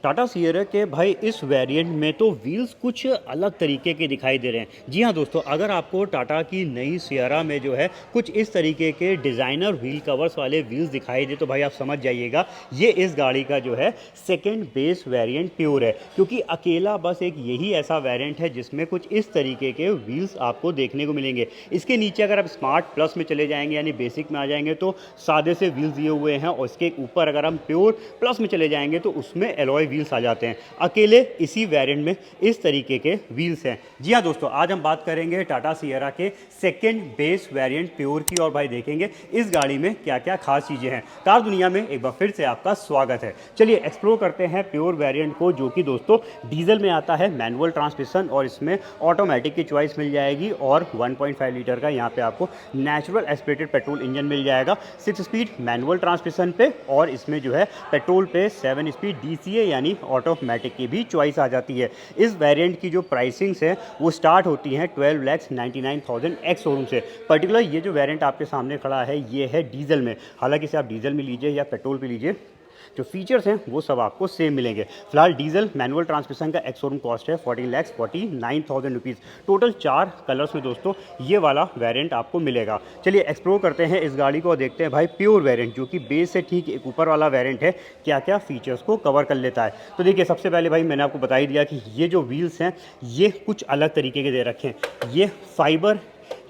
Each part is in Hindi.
टाटा सियरा के भाई इस वेरिएंट में तो व्हील्स कुछ अलग तरीके के दिखाई दे रहे हैं। जी हाँ दोस्तों, अगर आपको टाटा की नई सियरा में जो है कुछ इस तरीके के डिज़ाइनर व्हील कवर्स वाले व्हील्स दिखाई दे तो भाई आप समझ जाइएगा ये इस गाड़ी का जो है सेकेंड बेस वेरिएंट प्योर है, क्योंकि अकेला बस एक यही ऐसा वेरिएंट है जिसमें कुछ इस तरीके के व्हील्स आपको देखने को मिलेंगे। इसके नीचे अगर आप स्मार्ट प्लस में चले जाएंगे यानी बेसिक में आ जाएंगे तो सादे से व्हील्स दिए हुए हैं, और इसके ऊपर अगर हम प्योर प्लस में चले जाएंगे तो उसमें एलॉय व्हील्स आ जाते हैं। अकेले इसी वेरिएंट में इस तरीके के व्हील्स हैं। जी हाँ दोस्तों, आज हम बात करेंगे टाटा सियरा के सेकेंड बेस वेरिएंट प्योर की, और भाई देखेंगे इस गाड़ी में क्या क्या खास चीज़ें हैं। कार दुनिया में एक बार फिर से आपका स्वागत है। चलिए एक्सप्लोर करते हैं प्योर वेरिएंट को, जो कि दोस्तों डीजल में आता है, मैनुअल ट्रांसमिशन, और इसमें ऑटोमेटिक की चॉइस मिल जाएगी, और 1.5 लीटर का यहाँ पे आपको नेचुरल एस्पिरेटेड पेट्रोल इंजन मिल जाएगा 6 स्पीड मैनुअल ट्रांसमिशन पे, और इसमें जो है पेट्रोल पे 7 स्पीड DCA यानी ऑटोमेटिक की भी चॉइस आ जाती है। इस वेरिएंट की जो प्राइसिंग्स है वो स्टार्ट होती हैं 12,99,000 एक्स शोरूम से। पर्टिकुलर ये जो वेरिएंट आपके सामने खड़ा है ये है डीजल में। हालांकि इसे आप डीजल में लीजिए या पेट्रोल पे लीजिए, जो फीचर्स हैं वो सब आपको सेम मिलेंगे। फिलहाल डीजल मैनुअल ट्रांसमिशन का एक्स शोरूम कॉस्ट है 14,49,000 रुपीज़। टोटल 4 कलर्स में दोस्तों ये वाला वेरिएंट आपको मिलेगा। चलिए एक्सप्लोर करते हैं इस गाड़ी को और देखते हैं भाई प्योर वेरिएंट, जो कि बेस से ठीक एक ऊपर वाला वेरिएंट है, क्या क्या फीचर्स को कवर कर लेता है। तो देखिए, सबसे पहले भाई मैंने आपको बता ही दिया कि ये जो व्हील्स हैं ये कुछ अलग तरीके के दे रखे हैं। ये फाइबर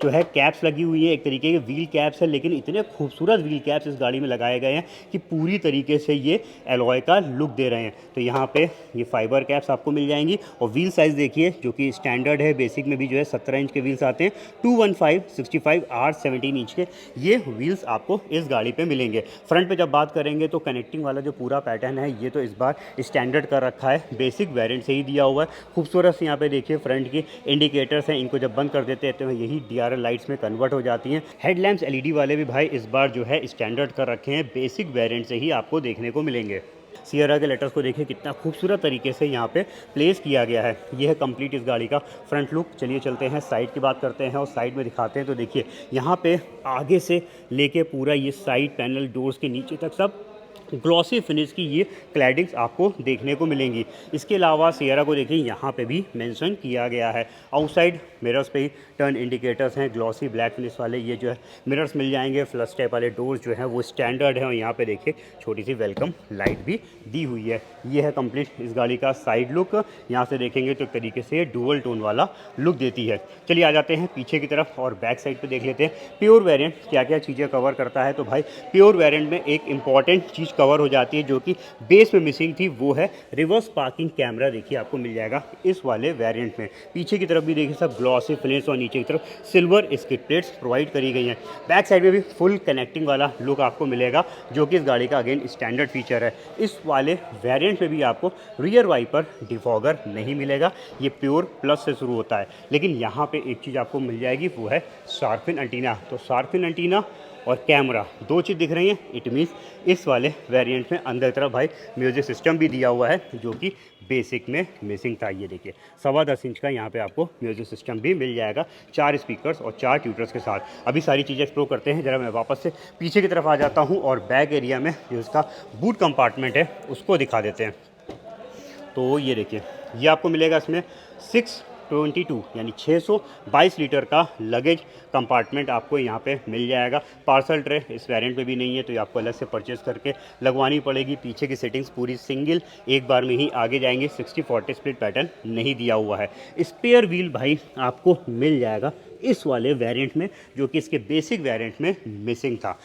जो है कैप्स लगी हुई है, एक तरीके के व्हील कैप्स है, लेकिन इतने खूबसूरत व्हील कैप्स इस गाड़ी में लगाए गए हैं कि पूरी तरीके से ये एलॉय का लुक दे रहे हैं। तो यहाँ पे ये फाइबर कैप्स आपको मिल जाएंगी, और व्हील साइज़ देखिए जो कि स्टैंडर्ड है, बेसिक में भी जो है 17 इंच के व्हील्स आते हैं, 215, 65 R 17 इंच के ये व्हील्स आपको इस गाड़ी पर मिलेंगे। फ्रंट पर जब बात करेंगे तो कनेक्टिंग वाला जो पूरा पैटर्न है ये तो इस बार स्टैंडर्ड कर रखा है, बेसिक वेरिएंट से ही दिया हुआ है। खूबसूरत से यहाँ पे देखिए फ्रंट की इंडिकेटर्स हैं, इनको जब बंद कर देते हैं तो यही DRL लाइट्स में कन्वर्ट हो जाती हैं। हेडलैम्प्स LED वाले भी भाई इस बार जो है स्टैंडर्ड कर रखे हैं, बेसिक वेरिएंट से ही आपको देखने को मिलेंगे। सियरा के लेटर्स को देखिए कितना खूबसूरत तरीके से यहाँ पे प्लेस किया गया है। ये है कंप्लीट इस गाड़ी का फ्रंट लुक। चलिए चलते हैं साइड की बात करते हैं और साइड में दिखाते हैं। तो देखिए यहाँ पे आगे से लेके पूरा ये साइड पैनल डोर्स के नीचे तक सब ग्लॉसी फिनिश की ये क्लैडिंग्स आपको देखने को मिलेंगी। इसके अलावा सियरा को देखिए यहाँ पे भी मेंशन किया गया है। आउटसाइड मिरर्स पे ही टर्न इंडिकेटर्स हैं ग्लॉसी ब्लैक फिनिश वाले, ये जो है मिरर्स मिल जाएंगे। फ्लश टाइप वाले डोर्स जो हैं वो स्टैंडर्ड है, और यहाँ पे देखिए छोटी सी वेलकम लाइट भी दी हुई है। ये है कंप्लीट इस गाड़ी का साइड लुक। यहाँ से देखेंगे तो एक तरीके से डुअल टोन वाला लुक देती है। चलिए आ जाते हैं पीछे की तरफ और बैक साइड पर देख लेते हैं प्योर वेरियंट क्या क्या चीज़ें कवर करता है। तो भाई प्योर वेरियंट में एक इंपॉर्टेंट चीज़ कवर हो जाती है जो कि बेस में मिसिंग थी, वो है रिवर्स पार्किंग कैमरा। देखिए आपको मिल जाएगा इस वाले वेरिएंट में। पीछे की तरफ भी देखिए सब ग्लॉसी फिनिश, और नीचे की तरफ सिल्वर स्किड प्लेट्स प्रोवाइड करी गई हैं। बैक साइड में भी फुल कनेक्टिंग वाला लुक आपको मिलेगा, जो कि इस गाड़ी का अगेन स्टैंडर्ड फीचर है। इस वाले वेरिएंट में भी आपको रियर वाइपर डिफॉगर नहीं मिलेगा, ये प्योर प्लस से शुरू होता है। लेकिन यहाँ पे एक चीज़ आपको मिल जाएगी, वो है शार्पिन एंटीना। तो शार्पिन एंटीना और कैमरा दो चीज़ दिख रही हैं, इट मीन्स इस वाले वेरिएंट में अंदर तरफ भाई म्यूजिक सिस्टम भी दिया हुआ है, जो कि बेसिक में मिसिंग था। ये देखिए 10.25 इंच का यहाँ पे आपको म्यूजिक सिस्टम भी मिल जाएगा, 4 स्पीकर्स और 4 ट्यूटर्स के साथ। अभी सारी चीज़ें एक्सप्लोर करते हैं। ज़रा मैं वापस से पीछे की तरफ आ जाता हूँ और बैक एरिया में जो इसका बूट कंपार्टमेंट है उसको दिखा देते हैं। तो ये देखिए ये आपको मिलेगा इसमें 622 यानी 622 लीटर का लगेज कंपार्टमेंट आपको यहाँ पे मिल जाएगा। पार्सल ट्रे इस वेरिएंट में भी नहीं है, तो ये आपको अलग से परचेस करके लगवानी पड़ेगी। पीछे की सेटिंग्स पूरी सिंगल एक बार में ही आगे जाएंगे, 60-40 स्प्लिट पैटर्न नहीं दिया हुआ है। स्पेयर व्हील भाई आपको मिल जाएगा इस वाले वेरिएंट में, जो कि इसके बेसिक वेरिएंट में मिसिंग था।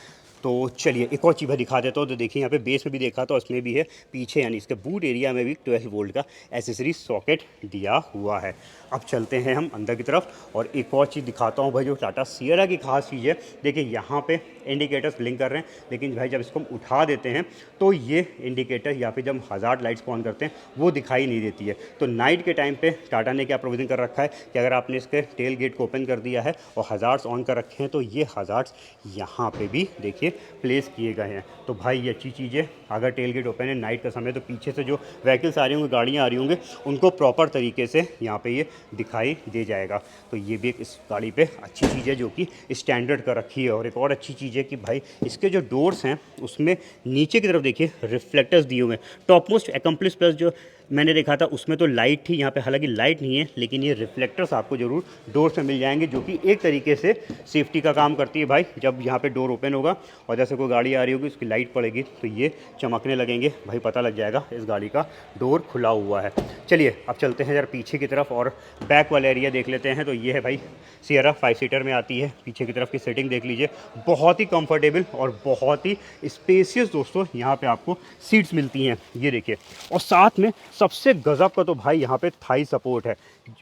तो चलिए एक और चीज़ दिखा देता हूँ। तो देखिए यहाँ पे बेस में भी देखा था, उसमें भी है पीछे यानी इसके बूट एरिया में भी 12 वोल्ट का एसेसरी सॉकेट दिया हुआ है। अब चलते हैं हम अंदर की तरफ और एक और चीज़ दिखाता हूँ भाई, जो टाटा सियरा की खास चीज़ है। देखिए यहाँ पे इंडिकेटर्स ब्लिंक कर रहे हैं, लेकिन भाई जब इसको हम उठा देते हैं तो ये इंडिकेटर या फिर जब हज़ार्ड लाइट्स को ऑन करते हैं वो दिखाई नहीं देती है। तो नाइट के टाइम पे टाटा ने क्या प्रोविज़न कर रखा है कि अगर आपने इसके टेल गेट को ओपन कर दिया है और हज़ार्ड्स ऑन कर रखे हैं तो ये हज़ार्ड्स यहाँ पे भी देखिए देखिए प्लेस किए गए हैं। तो भाई ये अच्छी चीज़ है, अगर टेल गेट ओपन है नाइट का समय तो पीछे से जो व्हीकल्स आ रही होंगे, गाड़ियाँ आ रही होंगे, उनको प्रॉपर तरीके से यहाँ पे ये दिखाई दे जाएगा। तो ये भी एक इस गाड़ी पे अच्छी चीज़ है जो कि स्टैंडर्ड का रखी है। और एक और अच्छी चीज़ है कि भाई इसके जो डोर्स हैं उसमें नीचे की तरफ देखिए रिफ्लेक्टर्स दिए हुए हैं। टॉप मोस्ट एकम्प्लिस प्लस जो मैंने देखा था उसमें तो लाइट थी, यहाँ पे हालांकि लाइट नहीं है, लेकिन ये रिफ्लेक्टर्स आपको ज़रूर डोर से मिल जाएंगे, जो कि एक तरीके से सेफ्टी का काम करती है भाई। जब यहाँ पे डोर ओपन होगा और जैसे कोई गाड़ी आ रही होगी उसकी लाइट पड़ेगी तो ये चमकने लगेंगे भाई, पता लग जाएगा इस गाड़ी का डोर खुला हुआ है। चलिए अब चलते हैं ज़रा पीछे की तरफ और बैक वाला एरिया देख लेते हैं। तो ये है भाई सियरा 5 सीटर में आती है। पीछे की तरफ की सेटिंग देख लीजिए, बहुत ही कंफर्टेबल और बहुत ही स्पेसियस दोस्तों यहाँ पे आपको सीट्स मिलती हैं, ये देखिए। और साथ में सबसे गजब का तो भाई यहाँ पे थाई सपोर्ट है।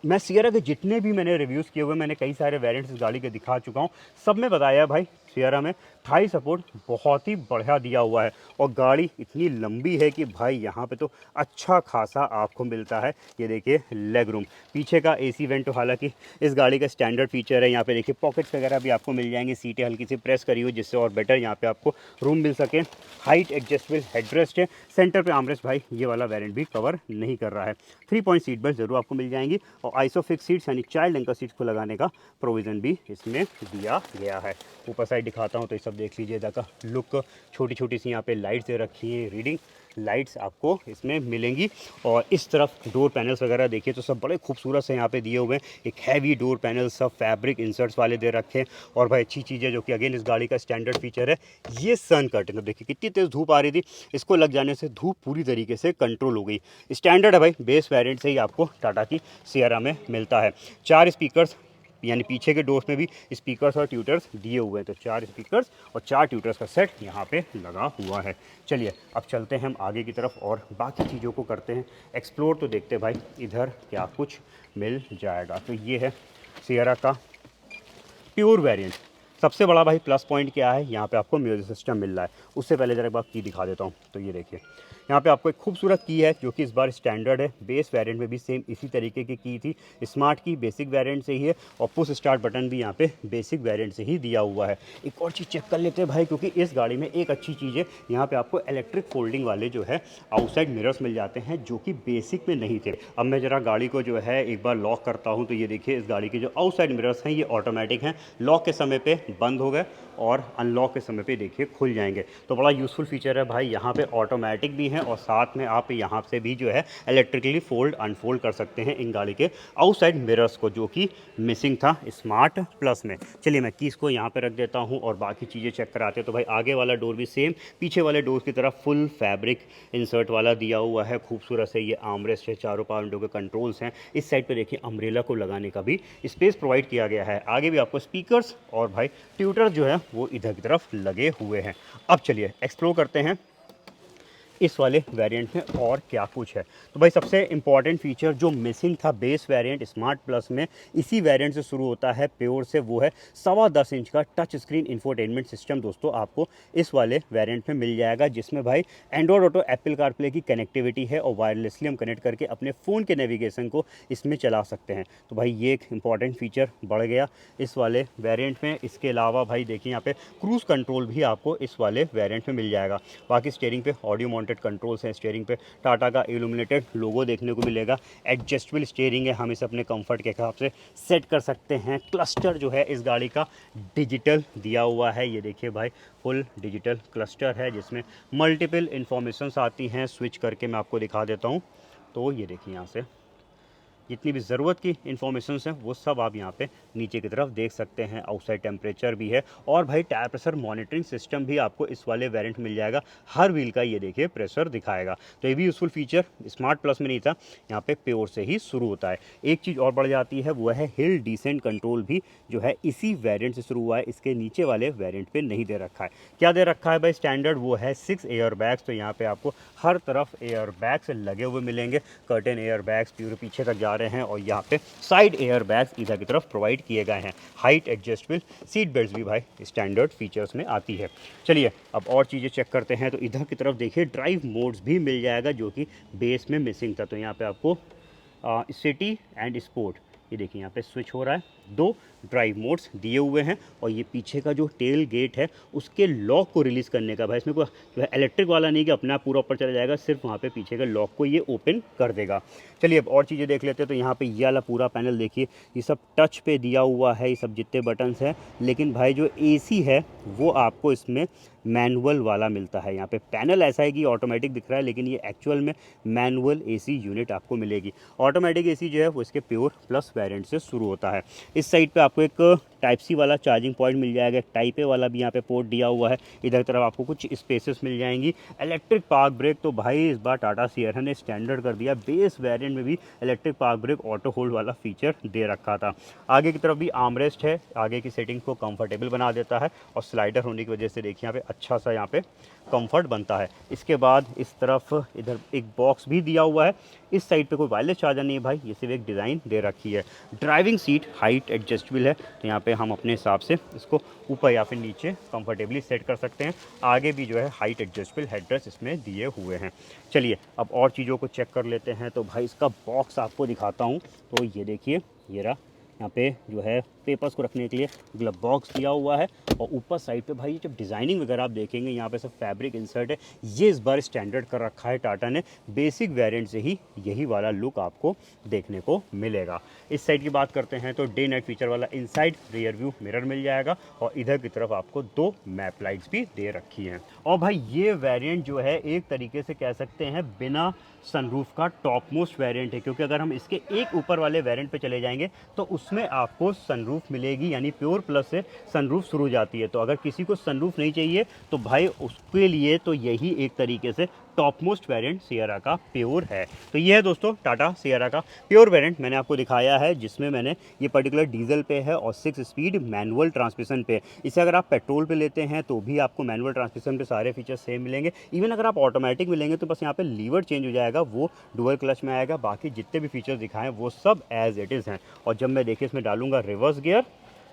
मैं सियरा के जितने भी मैंने रिव्यूज़ किए हुए, मैंने कई सारे वेरिएंट्स इस गाड़ी के दिखा चुका हूँ, सब में बताया है भाई सियरा में थाई सपोर्ट बहुत ही बढ़िया दिया हुआ है। और गाड़ी इतनी लंबी है कि भाई यहाँ पे तो अच्छा खासा आपको मिलता है। ये देखिए लेग रूम, पीछे का एसी वेंट तो हालांकि इस गाड़ी का स्टैंडर्ड फीचर है। यहाँ पे देखिए पॉकेट्स वगैरह भी आपको मिल जाएंगे, सीटें हल्की सी प्रेस करी हुई जिससे और बेटर यहाँ पे आपको रूम मिल सके। हाइट एडजस्टेबल हेडरेस्ट है, सेंटर पे आर्मरेस्ट भाई ये वाला वेरिएंट भी कवर नहीं कर रहा है। 3 पॉइंट सीट बेल्ट जरूर आपको मिल जाएंगी और आइसोफिक्स सीट्स यानी चाइल्ड एंकर सीट्स को लगाने का प्रोविज़न भी इसमें दिया गया है। ऊपर साइड दिखाता हूँ तो ये सब देख लीजिए, इधर का लुक, छोटी छोटी सी यहाँ पे लाइट्स दे रखी हैं, रीडिंग लाइट्स आपको इसमें मिलेंगी। और इस तरफ डोर पैनल्स वगैरह देखिए तो सब बड़े खूबसूरत से यहाँ पे दिए हुए हैं। एक हैवी डोर पैनल, सब फैब्रिक इंसर्ट्स वाले दे रखे हैं। और भाई अच्छी चीज़ है जो कि अगेन इस गाड़ी का स्टैंडर्ड फीचर है, ये सन कर्टन। तो देखिए कितनी तेज़ धूप आ रही थी, इसको लग जाने से धूप पूरी तरीके से कंट्रोल हो गई। स्टैंडर्ड है भाई, बेस वेरिएंट से ही आपको टाटा की सियरा में मिलता है। 4 स्पीकर्स यानी पीछे के डोर्स में भी स्पीकर्स और ट्यूटर्स दिए हुए हैं। तो 4 स्पीकर्स और 4 ट्यूटर्स का सेट यहाँ पे लगा हुआ है। चलिए अब चलते हैं हम आगे की तरफ और बाकी चीज़ों को करते हैं एक्सप्लोर। तो देखते हैं भाई इधर क्या कुछ मिल जाएगा। तो ये है सियरा का प्योर वेरिएंट। सबसे बड़ा भाई प्लस पॉइंट क्या है, यहाँ पे आपको म्यूजिक सिस्टम मिल रहा है। उससे पहले ज़रा एक बार की दिखा देता हूँ। तो ये देखिए यहाँ पे आपको एक खूबसूरत की है जो कि इस बार स्टैंडर्ड है। बेस वेरिएंट में भी सेम इसी तरीके की थी, स्मार्ट की बेसिक वेरिएंट से ही है। और पुश स्टार्ट बटन भी यहाँ पे बेसिक वेरिएंट से ही दिया हुआ है। एक और चीज़ चेक कर लेते हैं भाई, क्योंकि इस गाड़ी में एक अच्छी चीज़ है, यहाँ पे आपको इलेक्ट्रिक फोल्डिंग वाले जो है आउटसाइड मिरर्स मिल जाते हैं, जो कि बेसिक में नहीं थे। अब मैं ज़रा गाड़ी को जो है एक बार लॉक करता हूँ तो ये देखिए इस गाड़ी के जो आउटसाइड मिरर्स हैं ये ऑटोमेटिक हैं। लॉक के समय पे बंद हो गए और अनलॉक के समय पे देखिए खुल जाएंगे। तो बड़ा यूज़फुल फीचर है भाई, यहाँ पे ऑटोमेटिक भी है और साथ में आप यहाँ से भी जो है इलेक्ट्रिकली फोल्ड अनफोल्ड कर सकते हैं इन गाड़ी के आउटसाइड मिरर्स को, जो कि मिसिंग था स्मार्ट प्लस में। चलिए मैं कीज़ को यहाँ पे रख देता हूँ और बाकी चीज़ें चेक कराते हैं। तो भाई आगे वाला डोर भी सेम, पीछे वाले डोर की तरफ फुल फैब्रिक इंसर्ट वाला दिया हुआ है, खूबसूरत से। ये आर्मरेस्ट है, चारों पाँच विंडो के कंट्रोल्स हैं। इस साइड पे देखिए अम्ब्रेला को लगाने का भी स्पेस प्रोवाइड किया गया है। आगे भी आपको स्पीकर्स और भाई ट्यूटर जो है वो इधर की तरफ लगे हुए हैं। अब चलिए एक्सप्लोर करते हैं इस वाले वेरिएंट में और क्या कुछ है। तो भाई सबसे इंपॉर्टेंट फीचर जो मिसिंग था बेस वेरिएंट स्मार्ट प्लस में, इसी वेरिएंट से शुरू होता है प्योर से, वो है 10.25 इंच का टच स्क्रीन इंफोटेनमेंट सिस्टम दोस्तों आपको इस वाले वेरिएंट में मिल जाएगा, जिसमें भाई एंड्रॉयड ऑटो, एप्पल कारप्ले की कनेक्टिविटी है और वायरलेसली हम कनेक्ट करके अपने फ़ोन के नेविगेशन को इसमें चला सकते हैं। तो भाई ये एक इंपॉर्टेंट फीचर बढ़ गया इस वाले वेरिएंट में। इसके अलावा भाई देखिए यहाँ पे क्रूज़ कंट्रोल भी आपको इस वाले वेरिएंट में मिल जाएगा। बाकी स्टीयरिंग पे ऑडियो माउंटेड कंट्रोल्स हैं, स्टीयरिंग पे टाटा का इल्यूमिनेटेड लोगो देखने को मिलेगा। एडजस्टेबल स्टीयरिंग है, हम इसे अपने कंफर्ट के हिसाब से सेट कर सकते हैं। क्लस्टर जो है इस गाड़ी का डिजिटल दिया हुआ है, ये देखिए भाई फुल डिजिटल क्लस्टर है जिसमें मल्टीपल इंफॉर्मेशंस आती हैं। स्विच करके मैं आपको दिखा देता हूँ। तो ये देखिए यहाँ से जितनी भी ज़रूरत की इन्फॉर्मेशन हैं वो सब आप यहाँ पे नीचे की तरफ देख सकते हैं। आउटसाइड टेम्परेचर भी है और भाई टायर प्रेशर मॉनिटरिंग सिस्टम भी आपको इस वाले वेरिएंट मिल जाएगा। हर व्हील का ये देखिए प्रेशर दिखाएगा। तो ये भी यूज़फुल फीचर स्मार्ट प्लस में नहीं था, यहाँ पे प्योर से ही शुरू होता है। एक चीज़ और बढ़ जाती है वो है हिल डिसेंट कंट्रोल भी जो है इसी वेरिएंट से शुरू हुआ है, इसके नीचे वाले वेरिएंट पे नहीं दे रखा है। क्या दे रखा है भाई स्टैंडर्ड, वो है 6 एयर बैग्स। तो यहाँ पे आपको हर तरफ एयर बैग्स लगे हुए मिलेंगे। कर्टेन एयर बैग्स पूरे पीछे तक जा रहे हैं और यहाँ पे साइड एयर बैग्स इधर की तरफ प्रोवाइड किए गए हैं। हाइट एडजस्टेबल सीट बेल्ट भी भाई स्टैंडर्ड फीचर्स में आती है। चलिए अब और चीज़ें चेक करते हैं। तो इधर की तरफ देखिए ड्राइव मोड्स भी मिल जाएगा जो कि बेस में मिसिंग था। तो यहाँ पे आपको सिटी एंड स्पोर्ट, ये देखिए यहाँ पे स्विच हो रहा है दो ड्राइव मोड्स दिए हुए हैं और ये पीछे का जो टेल गेट है उसके लॉक को रिलीज़ करने का भाई, इसमें कोई जो है इलेक्ट्रिक वाला नहीं कि अपने आप पूरा ऊपर चला जाएगा, सिर्फ वहाँ पे पीछे के लॉक को ये ओपन कर देगा। चलिए अब और चीज़ें देख लेते हैं। तो यहाँ पे ये वाला पूरा पैनल देखिए, ये सब टच पे दिया हुआ है, ये सब जितने बटन्स हैं। लेकिन भाई जो एसी है वो आपको इसमें मैनुअल वाला मिलता है। यहाँ पे पैनल ऐसा है कि ऑटोमेटिक दिख रहा है, लेकिन ये एक्चुअल में मैनुअल एसी यूनिट आपको मिलेगी। ऑटोमेटिक एसी जो है वो इसके प्योर प्लस वेरिएंट से शुरू होता है। इस साइड पे आपको एक टाइप सी वाला चार्जिंग पॉइंट मिल जाएगा, एक टाइप ए वाला भी यहाँ पे पोर्ट दिया हुआ है। इधर तरफ आपको कुछ स्पेसेस मिल जाएंगी। इलेक्ट्रिक पार्क ब्रेक तो भाई इस बार टाटा सियरा ने स्टैंडर्ड कर दिया, बेस वेरिएंट में भी electric park break auto hold वाला फीचर दे रखा था। आगे की तरफ भी आर्मरेस्ट है, आगे की सेटिंग को कंफर्टेबल बना देता है और स्लाइडर होने की वजह से देखिए यहाँ पे अच्छा सा यहाँ पे कंफर्ट बनता है। इसके बाद इस तरफ इधर एक बॉक्स भी दिया हुआ है। इस साइड पे कोई वायरलेस चार्जर नहीं है भाई, ये सिर्फ एक डिज़ाइन दे रखी है। ड्राइविंग सीट हाइट एडजस्टेबल है, तो यहाँ पे हम अपने हिसाब से इसको ऊपर या फिर नीचे कंफर्टेबली सेट कर सकते हैं। आगे भी जो है हाइट एडजस्टेबल हेडरेस्ट इसमें दिए हुए हैं। चलिए अब और चीज़ों को चेक कर लेते हैं। तो भाई इसका बॉक्स आपको दिखाता हूँ। तो ये देखिए, ये रहा, यहाँ पे जो है पेपर्स को रखने के लिए ग्लव बॉक्स दिया हुआ है। और ऊपर साइड पे भाई जब डिज़ाइनिंग वगैरह आप देखेंगे, यहाँ पे सब फैब्रिक इंसर्ट है। ये इस बार स्टैंडर्ड कर रखा है टाटा ने, बेसिक वेरिएंट से ही यही वाला लुक आपको देखने को मिलेगा। इस साइड की बात करते हैं तो डे नाइट फीचर वाला इनसाइड रियर व्यू मिरर मिल जाएगा और इधर की तरफ आपको दो मैप लाइट्स भी दे रखी हैं। और भाई ये वेरिएंट जो है एक तरीके से कह सकते हैं बिना सनरूफ का टॉप मोस्ट वेरिएंट है, क्योंकि अगर हम इसके एक ऊपर वाले वेरिएंट पे चले जाएंगे तो उसमें आपको सनरूफ मिलेगी, यानी प्योर प्लस से सनरूफ शुरू जाती है। तो अगर किसी को सनरूफ नहीं चाहिए तो भाई उसके लिए तो यही एक तरीके से टॉप मोस्ट वेरिएंट सियरा का प्योर है। तो ये है दोस्तों टाटा सियरा का प्योर वेरिएंट मैंने आपको दिखाया है, जिसमें मैंने ये पर्टिकुलर डीजल पे है और 6 स्पीड मैनुअल ट्रांसमिशन पे। इसे अगर आप पेट्रोल पे लेते हैं तो भी आपको मैनुअल ट्रांसमिशन पे सारे फीचर्स सेम मिलेंगे। इवन अगर आप ऑटोमेटिक मिलेंगे तो बस यहाँ पे लीवर चेंज हो जाएगा, वो डुअल क्लच में आएगा। बाकी जितने भी फीचर्स दिखाएं वो सब एज इट इज़ हैं। और जब मैं देखिए इसमें डालूंगा रिवर्स गियर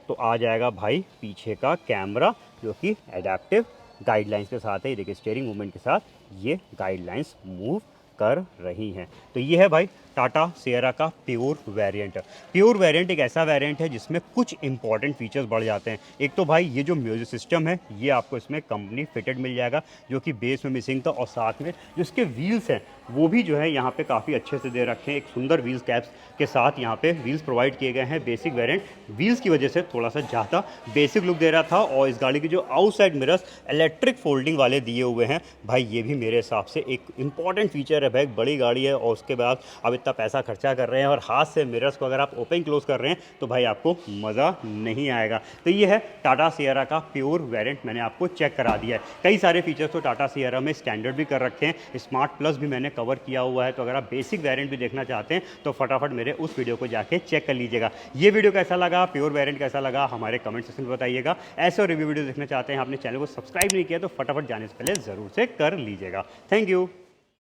तो आ जाएगा भाई पीछे का कैमरा, जो कि एडेप्टिव गाइडलाइंस के साथ है। ये देखिए स्टीयरिंग मूवमेंट के साथ ये गाइडलाइंस मूव कर रही हैं। तो ये है भाई टाटा सियरा का प्योर वेरिएंट। प्योर वेरिएंट एक ऐसा वेरिएंट है जिसमें कुछ इंपॉर्टेंट फीचर्स बढ़ जाते हैं। एक तो भाई ये जो म्यूजिक सिस्टम है ये आपको इसमें कंपनी फिटेड मिल जाएगा, जो कि बेस में मिसिंग था। और साथ में जो इसके व्हील्स हैं वो भी जो है यहाँ पे काफ़ी अच्छे से दे रखे हैं, एक सुंदर व्हील्स कैप्स के साथ यहाँ पे व्हील्स प्रोवाइड किए गए हैं। बेसिक वेरिएंट व्हील्स की वजह से थोड़ा सा ज़्यादा बेसिक लुक दे रहा था। और इस गाड़ी की जो आउटसाइड मिरर्स इलेक्ट्रिक फोल्डिंग वाले दिए हुए हैं भाई, ये भी मेरे हिसाब से एक इंपॉर्टेंट फीचर है। भाई बड़ी गाड़ी है और उसके बाद अब इतना पैसा खर्चा कर रहे हैं और हाथ से मिरर्स को अगर आप ओपन क्लोज कर रहे हैं तो भाई आपको मज़ा नहीं आएगा। तो ये है टाटा सियरा का प्योर वेरिएंट, मैंने आपको चेक करा दिया है। कई सारे फीचर्स तो टाटा सियरा में स्टैंडर्ड भी कर रखे हैं, स्मार्ट प्लस भी मैंने कवर किया हुआ है। तो अगर आप बेसिक वेरिएंट भी देखना चाहते हैं तो फटाफट मेरे उस वीडियो को जाके चेक कर लीजिएगा। ये वीडियो कैसा लगा, प्योर वेरिएंट कैसा लगा, हमारे कमेंट सेक्शन में बताइएगा। ऐसे और रिव्यू वीडियो देखना चाहते हैं, आपने चैनल को सब्सक्राइब नहीं किया तो फटाफट जाने से पहले ज़रूर से कर लीजिएगा। Thank you.